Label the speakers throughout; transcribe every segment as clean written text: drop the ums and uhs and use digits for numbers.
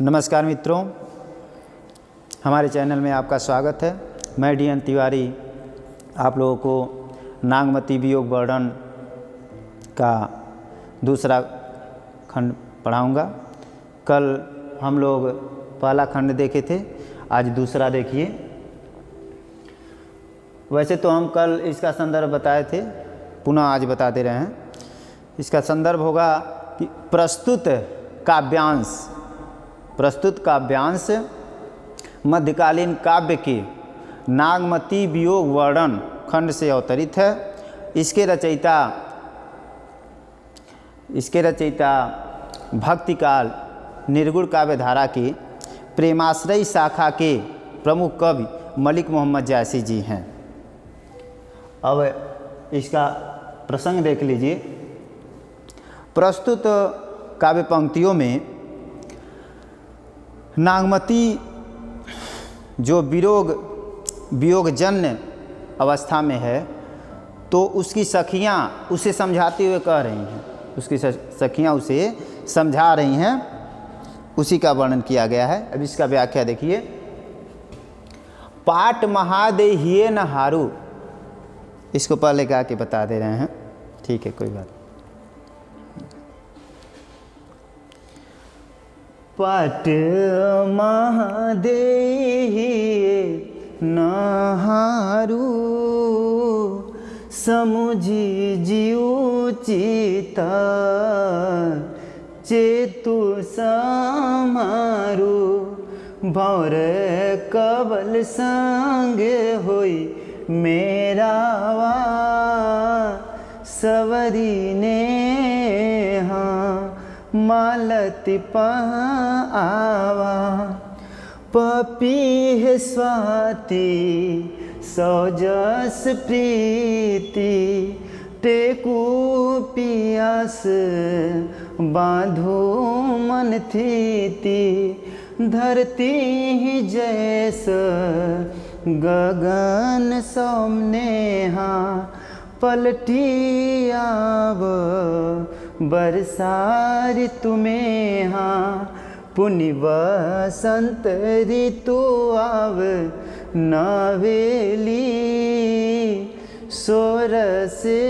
Speaker 1: नमस्कार मित्रों, हमारे चैनल में आपका स्वागत है। मैं डी.एन. तिवारी आप लोगों को नागमती वियोग वर्णन का दूसरा खंड पढ़ाऊंगा। कल हम लोग पहला खंड देखे थे, आज दूसरा देखिए। वैसे तो हम कल इसका संदर्भ बताए थे, पुनः आज बता दे रहे हैं। इसका संदर्भ होगा कि प्रस्तुत काव्यांश मध्यकालीन काव्य के नागमती वियोग वर्णन खंड से अवतरित है। इसके रचयिता भक्तिकाल निर्गुण काव्य धारा के प्रेमाश्रयी शाखा के प्रमुख कवि मलिक मोहम्मद जायसी जी हैं। अब इसका प्रसंग देख लीजिए। प्रस्तुत काव्य पंक्तियों में नागमती जो वियोगजन्य अवस्था में है, तो उसकी सखियाँ उसे समझाते हुए कह रही हैं, उसकी सखियाँ उसे समझा रही हैं, उसी का वर्णन किया गया है। अब इसका व्याख्या देखिए। पाट महादे हिये न हारू, इसको पहले गा के बता दे रहे हैं, ठीक है, कोई बात। पाट महादे हिये न हारू, समुझी जीव चिता चेतु समारू, भौर कबल संग होई मेरावा, सवरी ने हाँ मालती पावा, पपीह स्वाति सौजस प्रीति, टेकू पियास बांधो मन थीति, धरती ही जैस गगन सोमनेहा, पलटी आव बरसा ऋतु में हाँ, पुनि वसंत ऋतु आव नवेली, सोरसे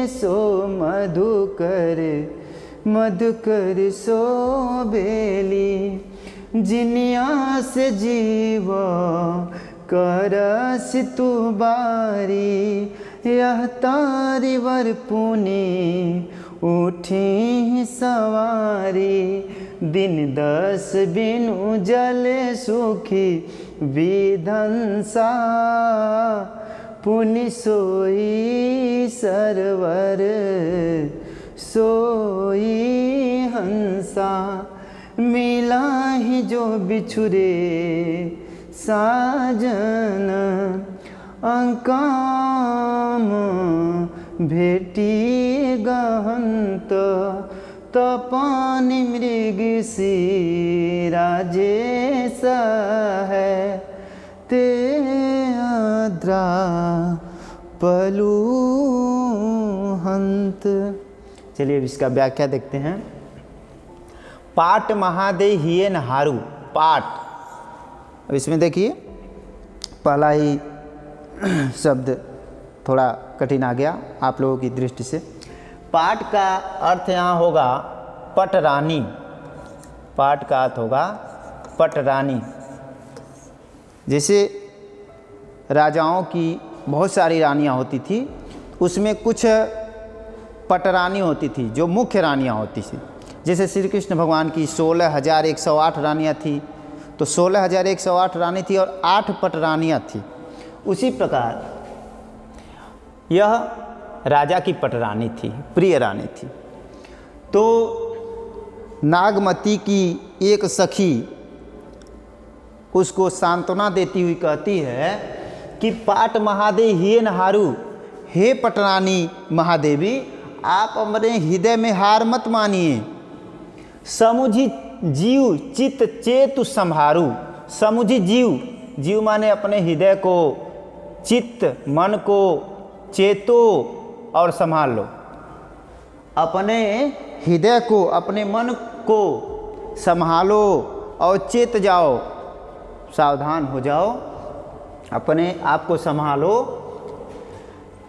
Speaker 1: सो मधुकर सो बेली, जिनिया से जीव करस तू बारी, यह तारी वर पुनी उठी सवारी, दिन 10 बिनु जल सुखी विधंसा, पुनि सोई सरवर सोई हंसा, मिला ही जो बिछुरे साजन, अंकाम भेटी गहंत, तपानि मृग सी राजेश है, ते आद्रा पलू हंत। चलिए अब इसका व्याख्या देखते हैं। पाट महादे हिये न हारू, पाट। अब इसमें देखिए पहला ही शब्द थोड़ा कठिन आ गया आप लोगों की दृष्टि से। पाट का अर्थ यहाँ होगा पटरानी, पाट का अर्थ होगा पटरानी। जैसे राजाओं की बहुत सारी रानियाँ होती थी, उसमें कुछ पटरानी होती थी जो मुख्य रानियाँ होती थी। जैसे श्री कृष्ण भगवान की 16,108 रानियाँ थी, तो 16,108 रानी थी और 8 पटरानियाँ थी। उसी प्रकार यह राजा की पटरानी थी, प्रिय रानी थी। तो नागमती की एक सखी उसको सांत्वना देती हुई कहती है कि पाट महादे हिये न हारू, हे पटरानी महादेवी, आप अपने हृदय में हार मत मानिए। समुझी जीव चित्त चेतु संभारू, समुझी जीव माने अपने हृदय को, चित्त मन को, चेतो और संभाल लो। अपने हृदय को, अपने मन को संभालो, और चेत जाओ, सावधान हो जाओ, अपने आप को संभालो।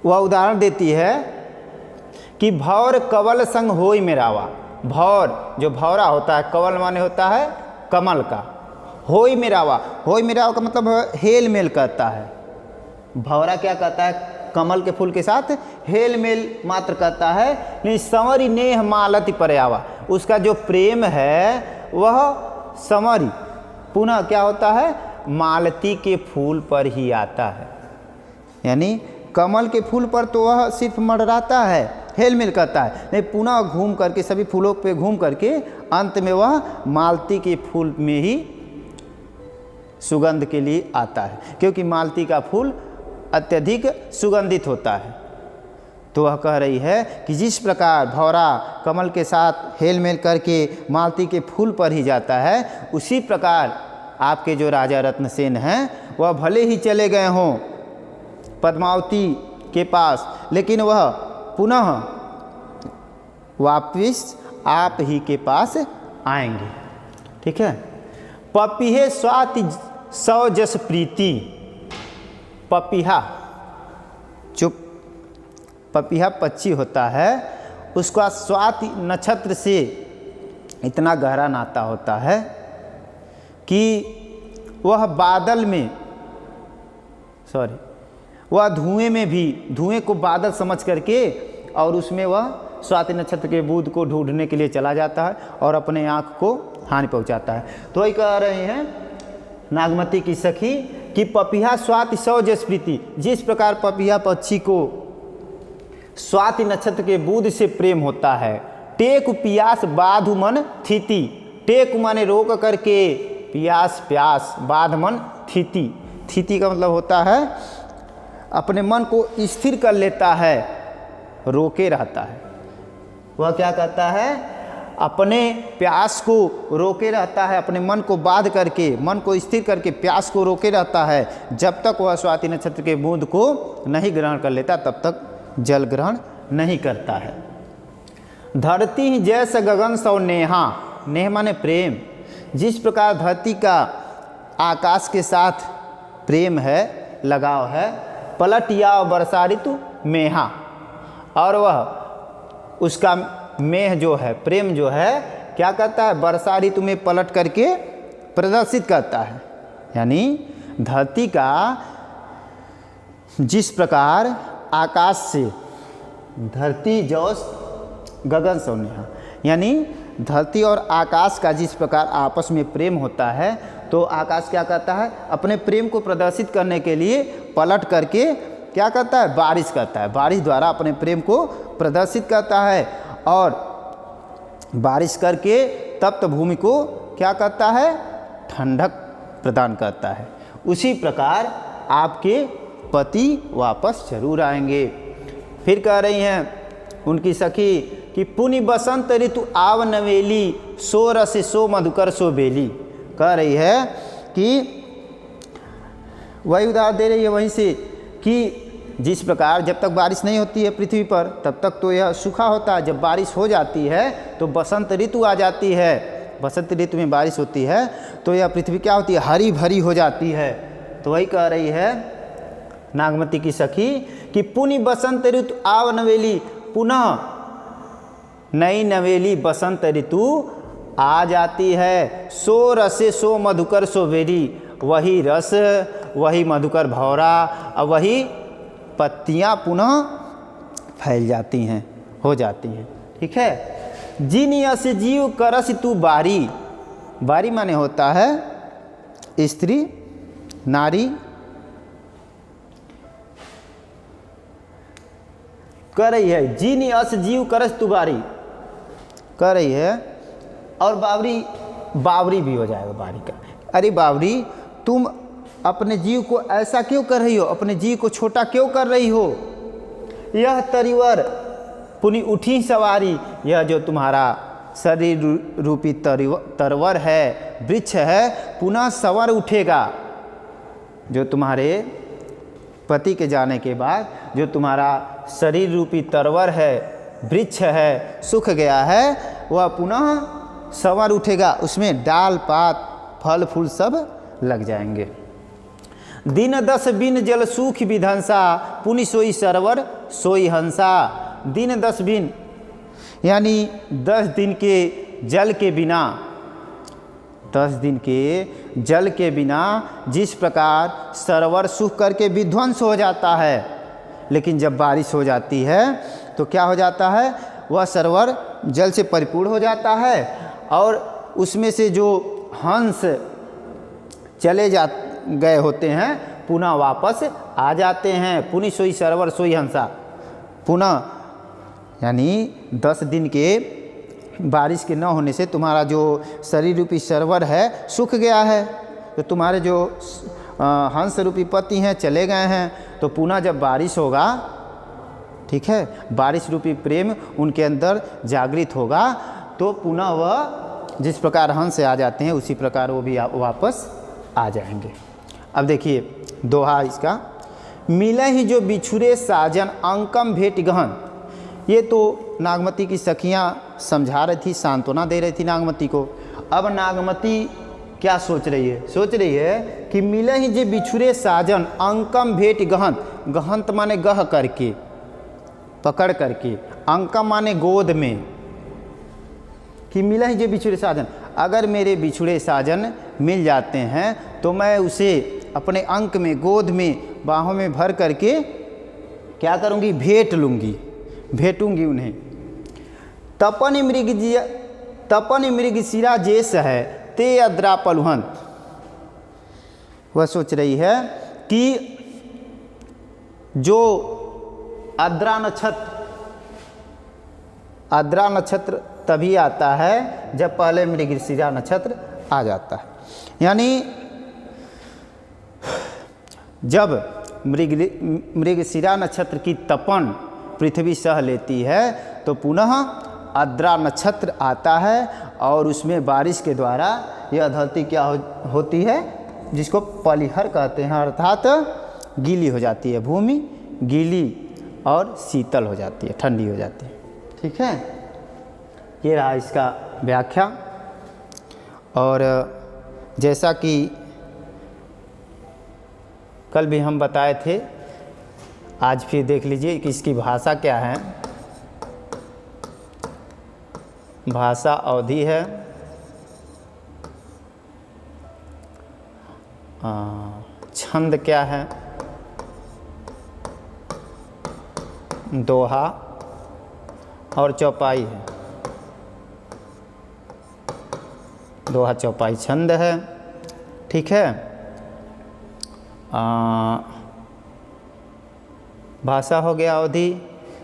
Speaker 1: वह उदाहरण देती है कि भौर कवल संग होई मेरावा। भौर जो भौरा होता है, कवल माने होता है कमल का, होई मेरावा, होई मेरावा का मतलब हेल मेल करता है। भौरा क्या कहता है? कमल के फूल के साथ हेल मेल मात्र करता है। लेकिन संवरी नेह मालती पर्यावा, उसका जो प्रेम है वह संवरी पुनः क्या होता है? मालती के फूल पर ही आता है। यानी कमल के फूल पर तो वह सिर्फ मंडराता है, हेल मेल करता है, नहीं पुनः घूम करके सभी फूलों पे घूम करके अंत में वह मालती के फूल में ही सुगंध के लिए आता है, क्योंकि मालती का फूल अत्यधिक सुगंधित होता है। तो वह कह रही है कि जिस प्रकार भौरा कमल के साथ हेल मेल करके मालती के फूल पर ही जाता है, उसी प्रकार आपके जो राजा रत्नसेन हैं वह भले ही चले गए हों पद्मावती के पास, लेकिन वह पुनः वापिस आप ही के पास आएंगे। ठीक है। पपीहे स्वाति सौ जस प्रीति। पपीहा, जो पपीहा पक्षी होता है, उसका स्वाति नक्षत्र से इतना गहरा नाता होता है कि वह बादल में वह धुएं में भी धुएं को बादल समझ करके और उसमें वह स्वाति नक्षत्र के बूंद को ढूंढने के लिए चला जाता है और अपने आँख को हानि पहुंचाता है। तो वही कह रहे हैं नागमती की सखी कि पपीहा स्वाति सौ जस प्रीति। जिस प्रकार पपीहा पक्षी को स्वाति नक्षत्र के बूंद से प्रेम होता है, टेक पियास बाधु मन थीति। टेक माने रोक करके, पियास प्यास, बाध मन थीति। थीति का मतलब होता है अपने मन को स्थिर कर लेता है, रोके रहता है। वह क्या कहता है? अपने प्यास को रोके रहता है, अपने मन को बांध करके, मन को स्थिर करके प्यास को रोके रहता है। जब तक वह स्वाति नक्षत्र के बूंद को नहीं ग्रहण कर लेता तब तक जल ग्रहण नहीं करता है। धरती ही जैसे गगन सौ नेहा। नेह माने प्रेम। जिस प्रकार धरती का आकाश के साथ प्रेम है, लगाव है, पलट या वर्षा ऋतु मेहा, और वह उसका मेह जो है, प्रेम जो है, क्या करता है? वर्षा ऋतु में पलट करके प्रदर्शित करता है। यानी धरती का जिस प्रकार आकाश से धरती जोश गगन सौ नेहा, यानी धरती और आकाश का जिस प्रकार आपस में प्रेम होता है, तो आकाश क्या करता है? अपने प्रेम को प्रदर्शित करने के लिए पलट करके क्या करता है? बारिश करता है। बारिश द्वारा अपने प्रेम को प्रदर्शित करता है और बारिश करके तप्त भूमि को क्या करता है? ठंडक प्रदान करता है। उसी प्रकार आपके पति वापस जरूर आएंगे। फिर कह रही हैं उनकी सखी कि पुनि बसंत ऋतु आव नवेली, सो रस सो मधुकर सो बेली। कह रही है कि वही उदाहरण दे रही है वहीं से कि जिस प्रकार जब तक बारिश नहीं होती है पृथ्वी पर तब तक तो यह सूखा होता है। जब बारिश हो जाती है तो बसंत ऋतु आ जाती है। बसंत ऋतु में बारिश होती है तो यह पृथ्वी क्या होती है? हरी भरी हो जाती है। तो वही कह रही है नागमती की सखी कि पुनि बसंत ऋतु आव नवेली, पुनः नई नवेली बसंत ऋतु आ जाती है। सो रसे सो मधुकर सो बेरी, वही रस, वही मधुकर भौरा और वही पत्तियां पुनः फैल जाती हैं, हो जाती हैं। ठीक है। जिन यस जीव करस तू बारी। बारी माने होता है स्त्री, नारी। कह रही है जिन यस जीव करस तू बारी, कह रही है। और बावरी, बावरी भी हो जाएगा बारी का। अरे बावरी, तुम अपने जीव को ऐसा क्यों कर रही हो? अपने जीव को छोटा क्यों कर रही हो? यह तरिवर पुनि उठी सवारी। यह जो तुम्हारा शरीर रूपी तरवर है, वृक्ष है, पुनः सवर उठेगा। जो तुम्हारे पति के जाने के बाद जो तुम्हारा शरीर रूपी तरवर है, वृक्ष है, सूख गया है, वह पुनः सवर उठेगा। उसमें डाल पात फल फूल सब लग जाएंगे। दिन 10 बिन जल सूख विधंसा, पुनि सोई सरवर सोई हंसा। दिन 10 बिन यानी 10 दिन के जल के बिना, 10 दिन के जल के बिना जिस प्रकार सरोवर सूख करके विध्वंस हो जाता है, लेकिन जब बारिश हो जाती है तो क्या हो जाता है, वह सरोवर जल से परिपूर्ण हो जाता है और उसमें से जो हंस चले गए होते हैं पुनः वापस आ जाते हैं। पुनि सोई सरोवर सोई हंसा, पुनः यानी 10 दिन के बारिश के न होने से तुम्हारा जो शरीर रूपी सरोवर है सूख गया है, तो तुम्हारे जो हंस रूपी पति हैं चले गए हैं, तो पुनः जब बारिश होगा, ठीक है, बारिश रूपी प्रेम उनके अंदर जागृत होगा, तो पुनः वह जिस प्रकार हंस आ जाते हैं उसी प्रकार वो भी वापस आ जाएंगे। अब देखिए दोहा इसका, मिले ही जो बिछुरे साजन अंकम भेंट गहन। ये तो नागमती की सखियाँ समझा रही थी, सांत्वना दे रही थी नागमती को। अब नागमती क्या सोच रही है, सोच रही है कि मिले ही जे बिछुरे साजन अंकम भेंट गहन। गहंत माने गह करके, पकड़ करके, अंकम माने गोद में, कि मिले ही जे बिछुरे साजन, अगर मेरे बिछुड़े साजन मिल जाते हैं तो मैं उसे अपने अंक में, गोद में, बाहों में भर करके क्या करूँगी, भेंट लूँगी, भेंटूँगी उन्हें। तपन मृग सिरा जेस है ते अद्रा पलुहंत। वह सोच रही है कि जो आद्रा नक्षत्र तभी आता है जब पहले मृगशिरा नक्षत्र आ जाता है। यानी जब मृगशिरा नक्षत्र की तपन पृथ्वी सह लेती है तो पुनः आद्रा नक्षत्र आता है और उसमें बारिश के द्वारा यह धरती क्या होती है, जिसको पलिहर कहते हैं, अर्थात गीली हो जाती है, भूमि गीली और शीतल हो जाती है, ठंडी हो जाती है। ठीक है, ये रहा इसका व्याख्या। और जैसा कि कल भी हम बताए थे, आज फिर देख लीजिए कि इसकी भाषा क्या है। भाषा अवधि है, छंद क्या है, दोहा और चौपाई है। दोहा चौपाई छंद है, ठीक है। भाषा हो गया अवधि,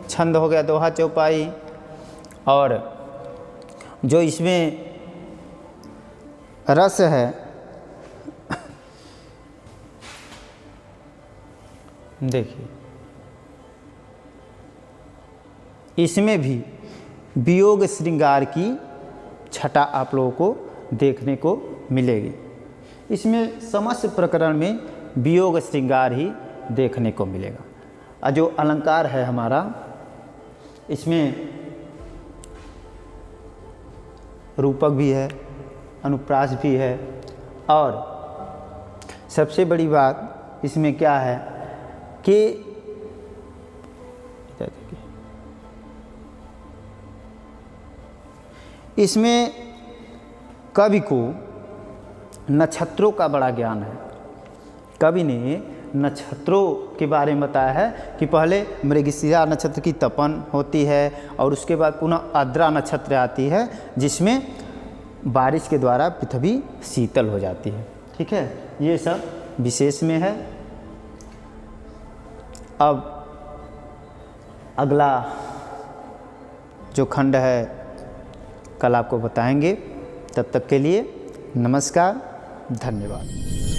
Speaker 1: छंद हो गया दोहा चौपाई, और जो इसमें रस है, देखिए इसमें भी वियोग श्रृंगार की छटा आप लोगों को देखने को मिलेगी। इसमें समस्त प्रकरण में वियोग श्रृंगार ही देखने को मिलेगा। और जो अलंकार है हमारा, इसमें रूपक भी है, अनुप्रास भी है, और सबसे बड़ी बात इसमें क्या है कि इसमें कवि को नक्षत्रों का बड़ा ज्ञान है। कवि ने नक्षत्रों के बारे में बताया है कि पहले मृगशिरा नक्षत्र की तपन होती है और उसके बाद पुनः आद्रा नक्षत्र आती है, जिसमें बारिश के द्वारा पृथ्वी शीतल हो जाती है। ठीक है, ये सब विशेष में है। अब अगला जो खंड है कल आपको बताएंगे। तब तक के लिए नमस्कार, धन्यवाद।